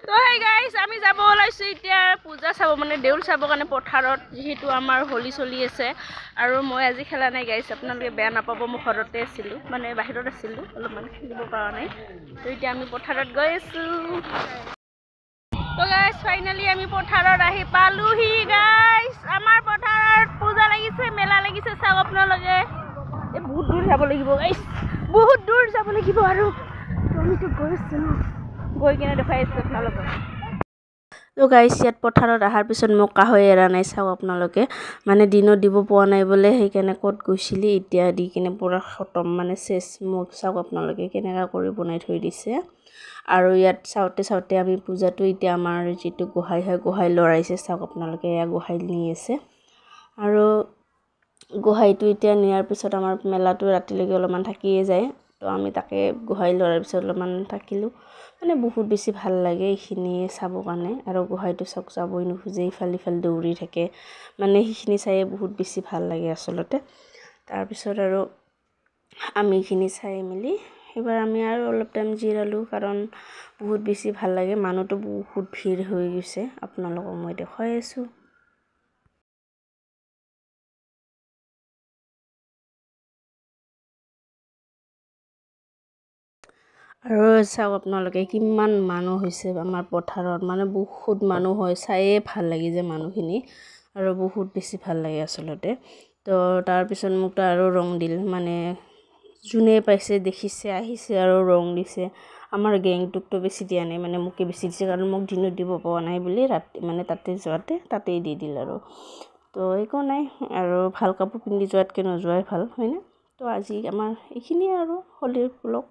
তো hey guys আমি যাব ওলাইছো এতিয়া পূজা চাব মানে দেউল চাব কাৰণে পথাৰত যেহেতু আমাৰ হোলি চলি আছে আৰু মই আজি খেলা নাই গাইস আপোনালোকে বেয়া নাপাব মই ঘৰতে আছিলো মানে বাহিৰত আছিলো অলপমান খেলিব পৰা নাই তো এতিয়া আমি পথাৰত গৈ আছো তো গাইস ফাইনালি আমি পথাৰত আহি পালোহি গাইস আমাৰ পথাৰত পূজা লাগিছে মেলা লাগিছে চাওক আপোনালোকে এই বহুত দূৰ যাব লাগিব গাইস বহুত দূৰ যাব লাগিব আৰু আমিতো গৈছো গৈ কিনে দেখাই আছো আপোনালোকক তো গাইস ইয়াত পথাৰত অহাৰ পিছত মোক কাহৈ এৰা নাই চাওক আপোনালোকে মানে দিনত দিব পোৱা নাই বোলে সেইকাৰণে ক'ত গৈছিলি এতিয়া দি কিনে পুৰা খতম মানে চেচ মোক চাওক আপোনালোকে কেনেকা কৰি বনাই থৈ দিছে আৰু ইয়াত চাওঁতে আমি পূজাটো এতিয়া আমাৰ যিটো গোহাঁই হয় গোহাঁই লৰাইছে চাওক আপোনালোকে এয়া গোহাঁই নি আছে আৰু গোহাঁইটো এতিয়া নিয়াৰ পিছত আমাৰ মেলাটো ৰাতিলৈকে অলপমান থাকিয়ে যায় তো আমি তাকে গোহাঁই লৰাৰ পিছত অলপমান থাকিলোঁ মানে বহুত বেছি ভাল লাগে এইখিনি চাব কাৰণে আৰু গোহাঁইটো চাওক যাবই নোখোজে ইফাল দৌৰি থাকে মানে সেইখিনি চায়ে বহুত বেছি ভাল লাগে আচলতে তাৰপিছত আৰু আমি এইখিনি চাই মেলি এবাৰ আমি আৰু অলপ টাইম জিৰালোঁ কাৰণ বহুত বেছি ভাল লাগে মানুহটো বহুত ভিৰ হৈ গৈছে আপোনালোকক মই দেখুৱাই আছোঁ আৰু চাওক আপোনালোকে কিমান মানুহ হৈছে আমাৰ পথাৰত মানে বহুত মানুহ হয় চায়ে ভাল লাগি যে মানুহখিনি আৰু বহুত বেছি ভাল লাগে আচলতে তো তাৰপিছত মোক তো আৰু ৰং দিল মানে যোনে পাইছে দেখিছে আহিছে আৰু ৰং দিছে আমাৰ গেংটোকতো বেছি দিয়া নাই মানে মোকে বেছি দিছে কাৰণ মোক দিনত দিব পোৱা নাই বুলি ৰাতি মানে তাতেই দি দিল আৰু তো একো নাই আৰু ভাল কাপোৰ পিন্ধি যোৱাতকৈ নোযোৱাই ভাল হয়নে তো আজি আমাৰ এইখিনিয়ে আৰু হোলীৰ ব্লগ